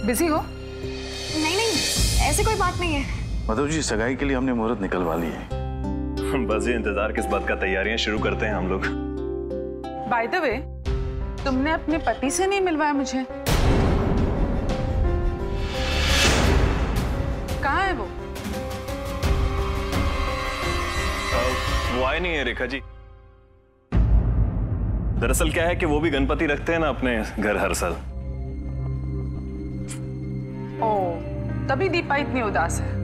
Busy हो? नहीं नहीं, ऐसी कोई बात नहीं है। मधु जी, सगाई के लिए हमने मुहूर्त निकलवा ली है। बस ये इंतजार किस बात का, तैयारियां शुरू करते हैं हम लोग। बाय द वे, तुमने अपने पति से नहीं मिलवाया मुझे? कहाँ है वो? वो आए नहीं है रेखा जी। दरअसल क्या है कि वो भी गणपति रखते हैं ना अपने घर हर साल। ओह, तभी दीपा इतनी उदास है।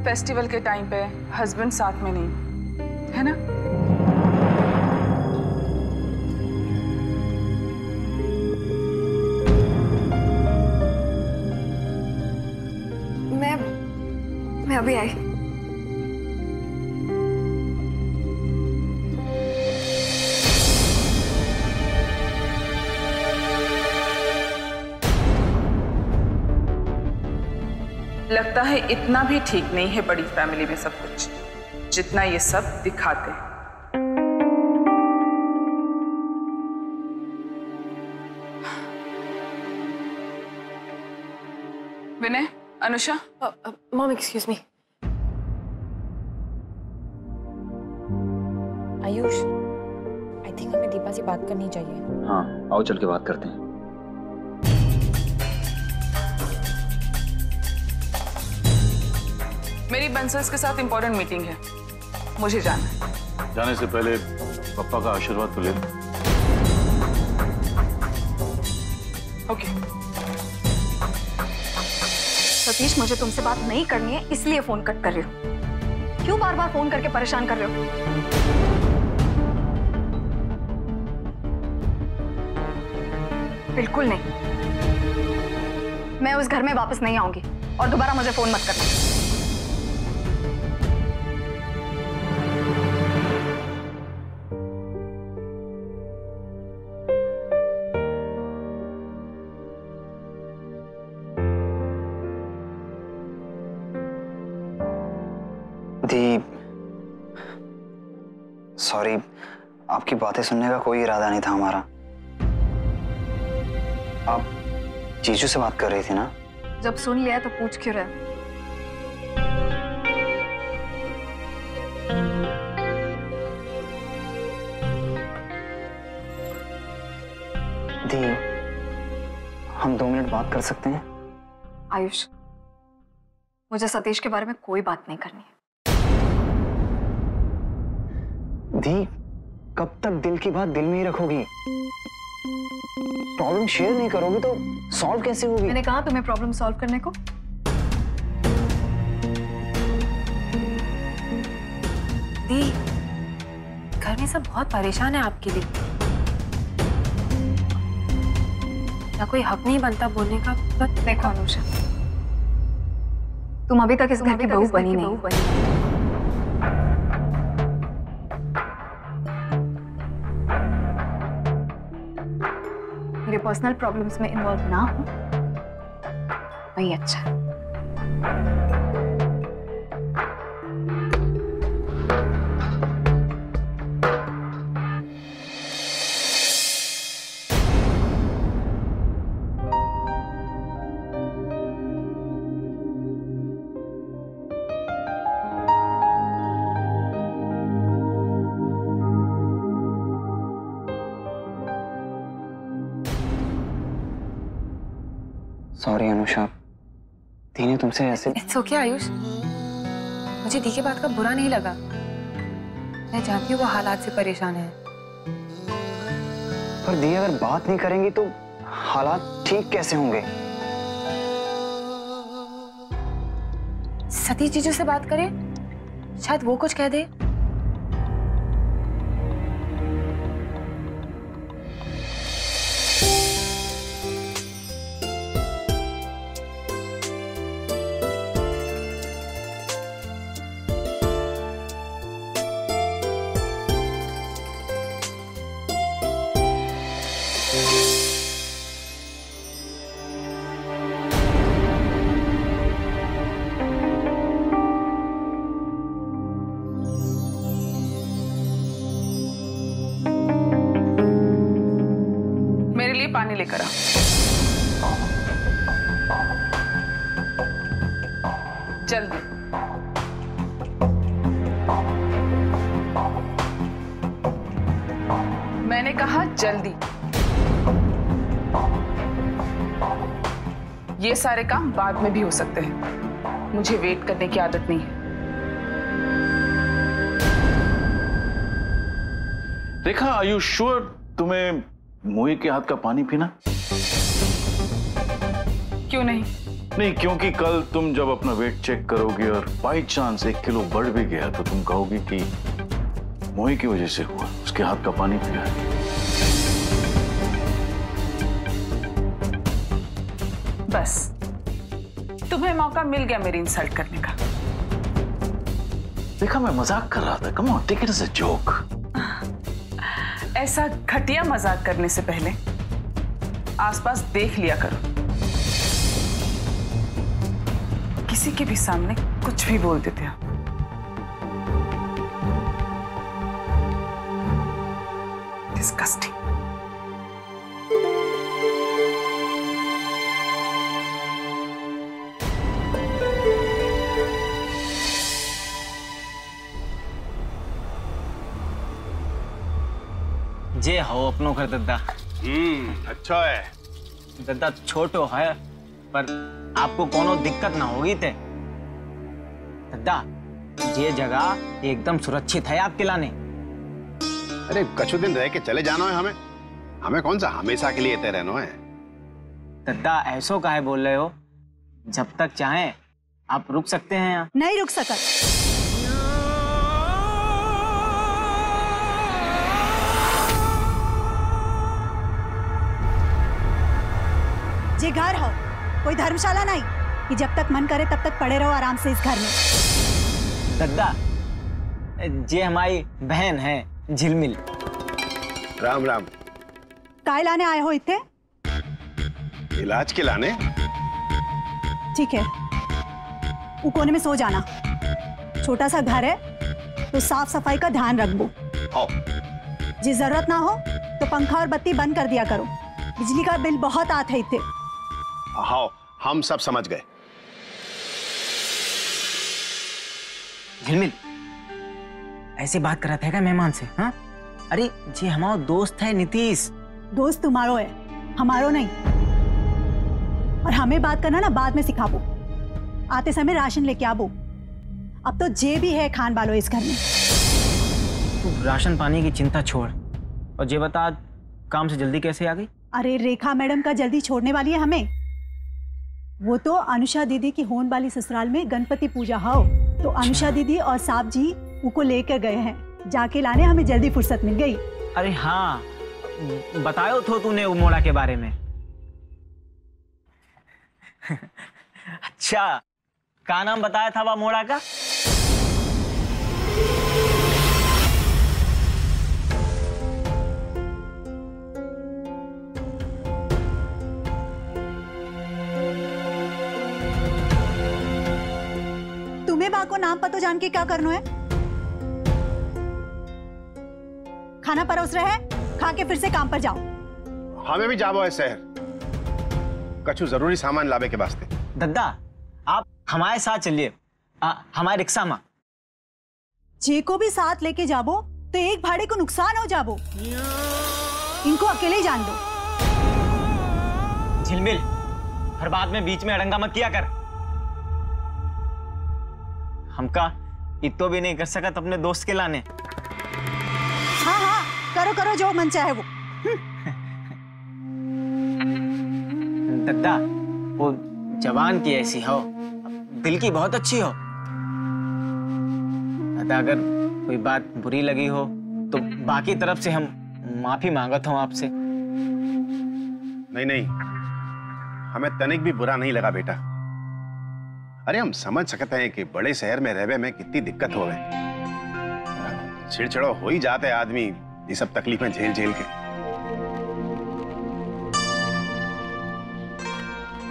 फेस्टिवल के टाइम पे हस्बैंड साथ में नहीं है ना? मैं अभी आई। लगता है इतना भी ठीक नहीं है बड़ी फैमिली में सब कुछ, जितना ये सब दिखाते हैं। Vinay, Anusha. Mom excuse me. Ayush, I think हमें दीपा से बात करनी चाहिए। हाँ, आओ चल के बात करते हैं। मेरी बंसल्स के साथ इंपॉर्टेंट मीटिंग है, मुझे जाना है। जाने से पहले पापा का आशीर्वाद तो ले लो। ओके। सतीश, मुझे तुमसे बात नहीं करनी है, इसलिए फोन कट कर रही हो। क्यों बार बार फोन करके परेशान कर रहे हो? बिल्कुल नहीं, मैं उस घर में वापस नहीं आऊंगी और दोबारा मुझे फोन मत करना। दी, सॉरी, आपकी बातें सुनने का कोई इरादा नहीं था हमारा। आप जीजू से बात कर रही थी ना? जब सुन लिया तो पूछ क्यों रहे? दी, हम 2 मिनट बात कर सकते हैं? आयुष, मुझे सतीश के बारे में कोई बात नहीं करनी है। दी, कब तक दिल की बात दिल में ही रखोगी? प्रॉब्लम शेयर नहीं करोगी तो सॉल्व कैसे होगी? मैंने कहा तुम्हें प्रॉब्लम सॉल्व करने को। दी, घर में सब बहुत परेशान है आपके लिए। ना कोई हक नहीं बनता बोलने का। देखो अनुषा, तुम अभी तक इस घर की बहू बनी नहीं। मेरे पर्सनल प्रॉब्लम्स में इन्वॉल्व ना हो, वही अच्छा है। सॉरी अनुषा, दी ने तुमसे ऐसे। इट्स ओके आयुष, मुझे दी के बात का बुरा नहीं लगा। मैं जानती हूँ वो हालात से परेशान है। पर दी, अगर बात नहीं करेंगी तो हालात ठीक कैसे होंगे? सतीश जीजू से बात करें, शायद वो कुछ कह दे। पानी लेकर आ। जल्दी। मैंने कहा जल्दी। ये सारे काम बाद में भी हो सकते हैं, मुझे वेट करने की आदत नहीं है। रेखा, आर यू श्योर तुम्हें मोही के हाथ का पानी पीना? क्यों नहीं? नहीं, क्योंकि कल तुम जब अपना वेट चेक करोगे और बाई चांस 1 किलो बढ़ भी गया तो तुम कहोगी कि मोही की वजह से हुआ, उसके हाथ का पानी पिया है। बस तुम्हें मौका मिल गया मेरी इंसल्ट करने का। देखा, मैं मजाक कर रहा था। Come on, take it as a joke. ऐसा घटिया मजाक करने से पहले आसपास देख लिया करो। किसी के भी सामने कुछ भी बोल देते हो। डिस्गस्टिंग। जे हो अपनों घर दद्दा। अच्छा है। दद्दा छोटो है पर आपको कोनो दिक्कत ना होगी ते। दद्दा ये जगह एकदम सुरक्षित है आपके लाने। अरे कुछ दिन रह के चले जाना है हमें। हमें कौन सा हमेशा के लिए इतने रहना है। दद्दा ऐसो काहे बोल रहे हो? जब तक चाहें आप रुक सकते हैं यहाँ। नहीं रुक सकत। जे घर हो कोई धर्मशाला नहीं कि जब तक मन करे तब तक पड़े रहो आराम से इस घर में। दद्दा जे हमारी बहन है झिलमिल। राम राम। काय लाने आए हो इतने? इलाज के लाने। ठीक है, वो कोने में सो जाना। छोटा सा घर है तो साफ सफाई का ध्यान रखबो। हाँ। जिस जरूरत ना हो तो पंखा और बत्ती बंद कर दिया करो। बिजली का बिल बहुत आता है इतने। हाँ, हम सब समझ गए। झिलमिल ऐसे बात कर रहा था क्या मेहमान से? हाँ, अरे जी हमारा दोस्त है नीतीश। दोस्त तुम्हारो है, हमारो नहीं। और हमें बात करना ना बाद में सिखाबो। आते समय राशन लेके आबो। अब तो जे भी है खान वालो इस घर में। तू राशन पानी की चिंता छोड़ और जे बता आज काम से जल्दी कैसे आ गई? अरे रेखा मैडम का जल्दी छोड़ने वाली है हमें। वो तो अनुषा दीदी की होने वाली ससुराल में गणपति पूजा हो तो अनुषा दीदी और साहब जी उनको लेकर गए हैं। जाके लाने हमें जल्दी फुर्सत मिल गई। अरे हाँ, बतायो तो तूने वो मोड़ा के बारे में। अच्छा, क्या नाम बताया था वह मोड़ा का? तुम्हें बा को नाम पतो जान के क्या करना है? खाना परोस रहे हैं, खा के फिर से काम पर जाओ। हमें भी जाबो है शहर, कछु जरूरी सामान लावे के वास्ते। दद्दा आप हमारे साथ चलिए, हमारे रिक्शा में। जे को भी साथ लेके जाबो तो एक भाड़े को नुकसान हो जाबो। इनको अकेले ही जान दो। झिलमिल हर बात में बीच में अड़ंगा मत किया कर। हमका इतो भी नहीं कर सकत अपने दोस्त के लाने। हाँ हाँ, करो करो जो मन चाहे वो। दद्दा वो जवान की ऐसी हो, दिल की बहुत अच्छी हो। दद्दा अगर कोई बात बुरी लगी हो तो बाकी तरफ से हम माफी मांगत हूं आपसे। नहीं नहीं, हमें तनिक भी बुरा नहीं लगा बेटा। अरे हम समझ सकते हैं कि बड़े शहर में रहने में कितनी दिक्कत हो गए। छिड़छिड़ो हो ही जाते आदमी ये सब तकलीफें झेल झेल के।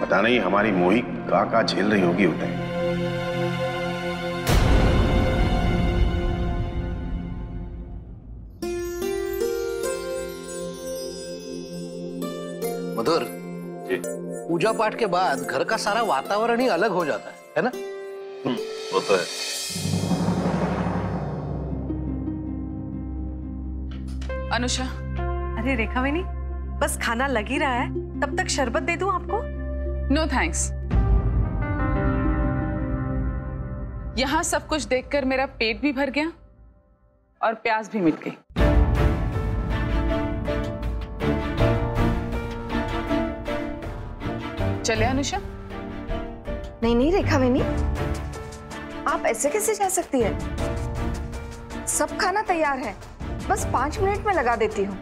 पता नहीं हमारी मोही का झेल रही होगी उतने। मधुर जी, पूजा पाठ के बाद घर का सारा वातावरण ही अलग हो जाता है ना? होता है। अनुषा, अरे रेखा वेनी, बस खाना लग ही रहा है, तब तक शरबत दे दूं आपको? No thanks. यहां सब कुछ देखकर मेरा पेट भी भर गया और प्यास भी मिट गई। चले अनुषा? नहीं नहीं रेखा वेनी, आप ऐसे कैसे जा सकती है? सब खाना तैयार है, बस 5 मिनट में लगा देती हूँ।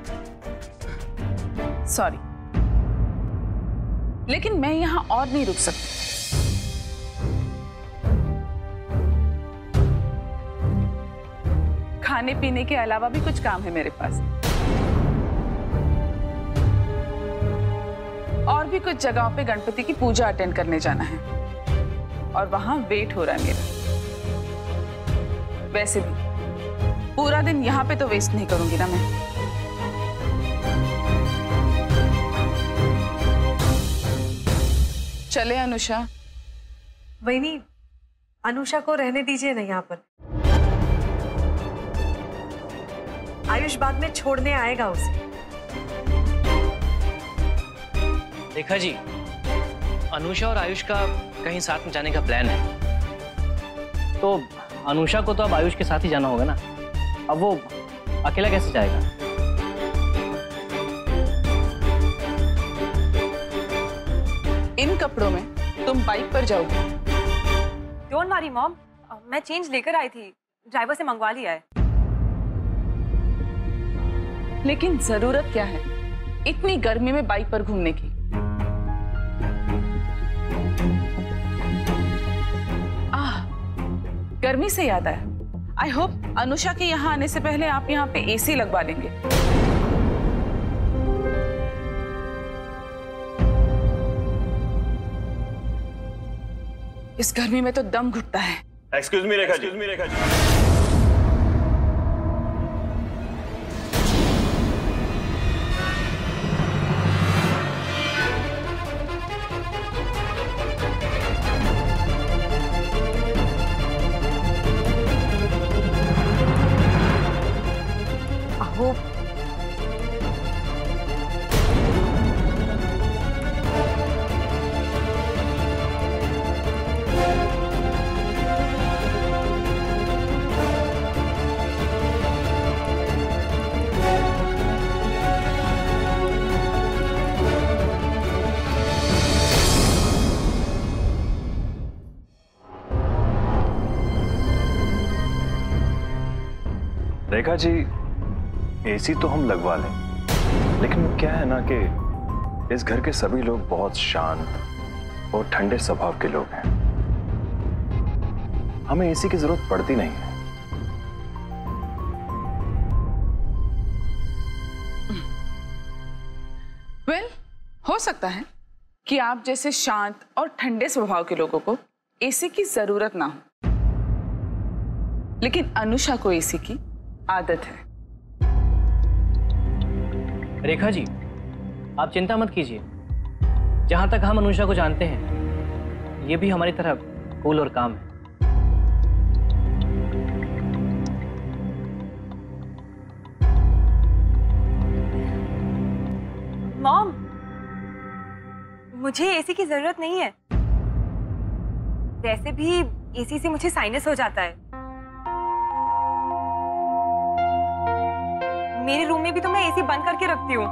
सॉरी, लेकिन मैं यहां और नहीं रुक सकती। खाने पीने के अलावा भी कुछ काम है मेरे पास, और भी कुछ जगहों पे गणपति की पूजा अटेंड करने जाना है और वहां वेट हो रहा है मेरा। वैसे भी पूरा दिन यहाँ पे तो वेस्ट नहीं करूंगी ना मैं। चले अनुषा? वही, अनुषा को रहने दीजिए ना यहाँ पर। आयुष बाद में छोड़ने आएगा उसे। रेखा जी, अनुषा और आयुष का कहीं साथ में जाने का प्लान है, तो अनुषा को तो अब आयुष के साथ ही जाना होगा ना। अब वो अकेला कैसे जाएगा? इन कपड़ों में तुम बाइक पर जाओगे? डोंट वरी मॉम, मैं चेंज लेकर आई थी, ड्राइवर से मंगवा लिया है। लेकिन जरूरत क्या है इतनी गर्मी में बाइक पर घूमने की? गर्मी से याद आया, आई होप अनुषा के यहाँ आने से पहले आप यहाँ पे एसी लगवा लेंगे। इस गर्मी में तो दम घुटता है। Excuse me Rekha ji. Rekha ji, AC तो हम लगवा लें, लेकिन क्या है ना कि इस घर के सभी लोग बहुत शांत और ठंडे स्वभाव के लोग हैं। हमें एसी की जरूरत पड़ती नहीं है। वेल, हो सकता है कि आप जैसे शांत और ठंडे स्वभाव के लोगों को एसी की जरूरत ना हो, लेकिन अनुषा को एसी की आदत है। रेखा जी, आप चिंता मत कीजिए। जहां तक हम अनुषा को जानते हैं, ये भी हमारी तरह कूल और काम है। मॉम, मुझे एसी की जरूरत नहीं है। वैसे भी एसी से मुझे साइनस हो जाता है। मेरे रूम में भी तो मैं एसी बंद करके रखती हूँ।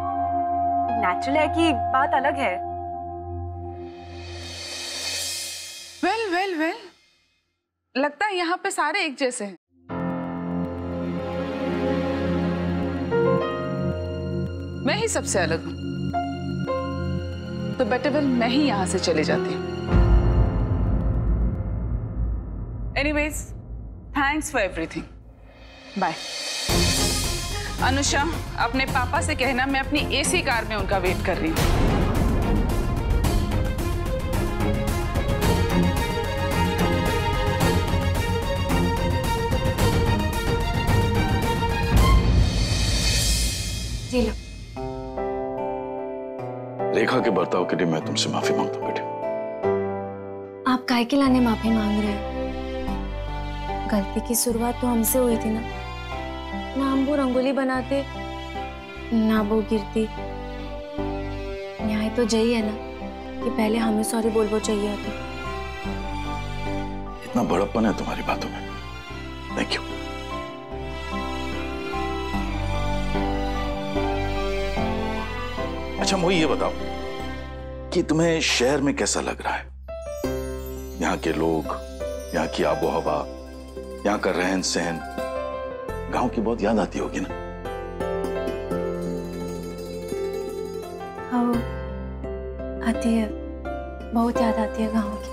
नेचुरल है कि बात अलग है। वेल, लगता है यहाँ पे सारे एक जैसे हैं। मैं ही सबसे अलग हूँ, तो बेटर वेल मैं ही यहाँ से चले जाती हूँ। Anyways, thanks for everything. Bye. Anusha, अपने पापा से कहना मैं अपनी एसी कार में उनका वेट कर रही हूँ। जी लो। रेखा के बर्ताव के लिए मैं तुमसे माफी मांगता हूँ बेटे। आप काहे के लाने माफी मांग रहे हैं? गलती की शुरुआत तो हमसे हुई थी ना। ना हम वो रंगोली बनाते, ना वो गिरती। न्याय तो यही है ना कि पहले हमें सॉरी बोलना चाहिए होता। इतना बड़प्पन है तुम्हारी बातों में। Thank you. अच्छा मोही, ये बताओ कि तुम्हें शहर में कैसा लग रहा है? यहाँ के लोग, यहाँ की आबो हवा, यहाँ का रहन सहन। गांव की बहुत याद आती होगी ना? हाँ, आती है, बहुत याद आती है गांव की।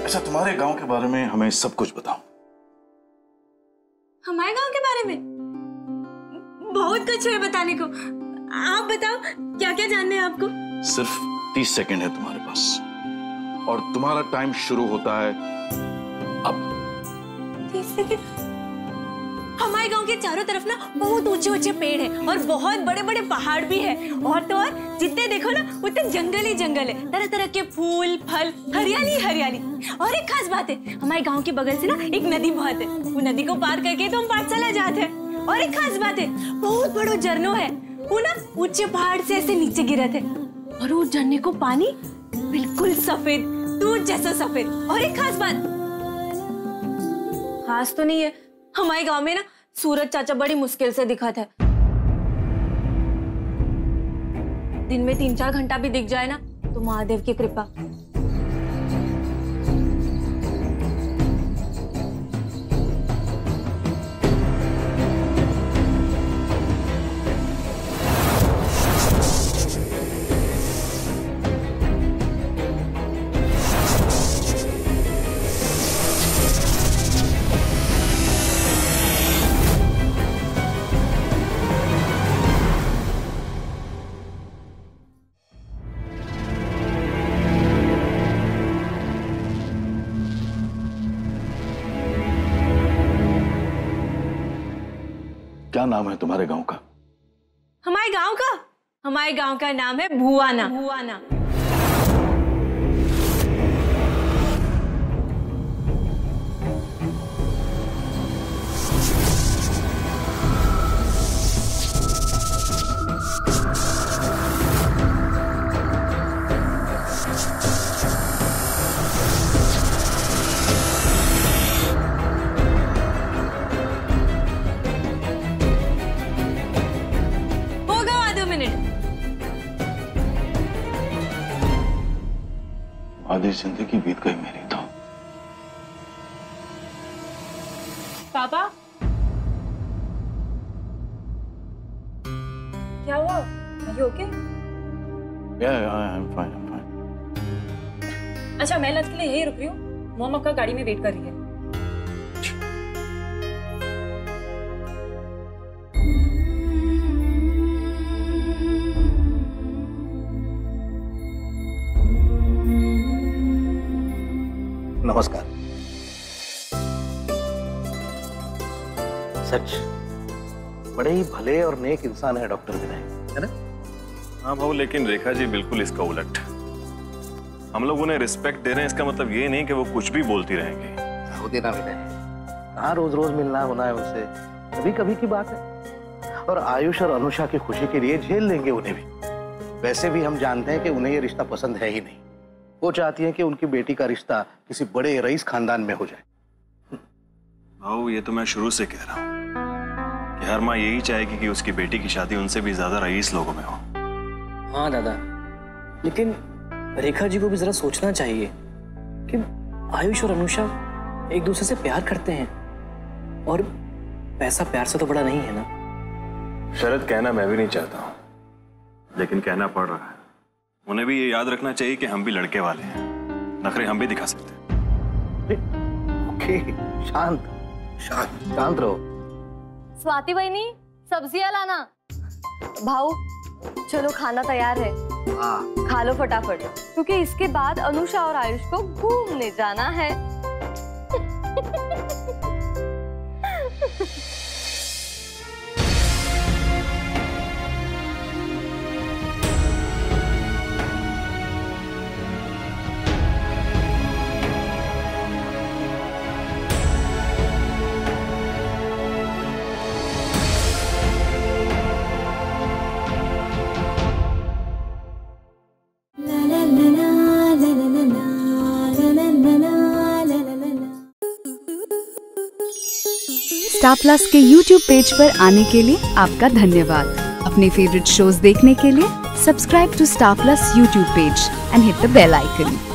अच्छा, तुम्हारे गांव के बारे में हमें सब कुछ बताओ। हमारे गांव के बारे में बहुत कुछ है बताने को। आप बताओ, क्या क्या जानना है आपको? सिर्फ 30 सेकंड है तुम्हारे पास और तुम्हारा टाइम शुरू होता है अब। 30 सेकंड? हमारे गांव के चारों तरफ ना बहुत ऊंचे ऊंचे पेड़ हैं और बहुत बड़े बड़े पहाड़ भी हैं। और तो और जितने देखो ना उतने जंगल ही जंगल है, तरह तरह के फूल फल, हरियाली हरियाली। और एक खास बात है, हमारे गांव के बगल से ना एक नदी बहत है। वो नदी को पार करके तो हम पाठशाला जाते हैं। और एक खास बात है, बहुत बड़ो झरनो है, वो ना ऊंचे पहाड़ से ऐसे नीचे गिरा थे। और वो झरने को पानी बिल्कुल सफेद, दूध जैसा सफेद। और एक खास बात, खास तो नहीं है, हमारे गांव में ना सूरज चाचा बड़ी मुश्किल से दिखा था। दिन में 3-4 घंटा भी दिख जाए ना तो महादेव की कृपा। क्या नाम है तुम्हारे गांव का? हमारे गांव का नाम है भुआना। भुआना। आधी जिंदगी बीत गई मेरी तो। पापा, क्या हुआ? Are you okay? Yeah, I'm fine. अच्छा, मैं लंच के लिए यही रुक रही हूँ। मॉम आपका गाड़ी में वेट कर रही है। नमस्कार। सच बड़े ही भले और नेक इंसान है डॉक्टर विनय, है ना? हाँ भाऊ, लेकिन रेखा जी बिल्कुल इसका उलट। हम लोग उन्हें रिस्पेक्ट दे रहे हैं, इसका मतलब ये नहीं कि वो कुछ भी बोलती रहेंगी। हो देना विनय, कहाँ रोज रोज मिलना होना है उनसे, कभी कभी की बात है। और आयुष और अनुषा की खुशी के लिए झेल लेंगे उन्हें भी। वैसे भी हम जानते हैं कि उन्हें ये रिश्ता पसंद है ही नहीं। वो चाहती हैं कि उनकी बेटी का रिश्ता किसी बड़े रईस खानदान में हो जाए। भाऊ, ये तो मैं शुरू से कह रहा हूँ कि हर माँ यही चाहेगी कि उसकी बेटी की शादी उनसे भी ज्यादा रईस लोगों में हो। हाँ दादा, लेकिन रेखा जी को भी जरा सोचना चाहिए कि आयुष और अनुषा एक दूसरे से प्यार करते हैं और पैसा प्यार से तो बड़ा नहीं है ना। शरद, कहना मैं भी नहीं चाहता हूँ, लेकिन कहना पड़ रहा है। उन्हें भी ये याद रखना चाहिए कि हम भी लड़के वाले हैं, नखरे हम भी दिखा सकते हैं। ओके, शांत शांत शांत रहो। स्वाति बहनी, सब्जियां लाना। भाऊ, चलो खाना तैयार है, खा लो फटाफट, क्योंकि इसके बाद अनुषा और आयुष को घूमने जाना है। स्टार प्लस के YouTube पेज पर आने के लिए आपका धन्यवाद। अपने फेवरेट शोज देखने के लिए subscribe to Star Plus YouTube page and hit the bell icon.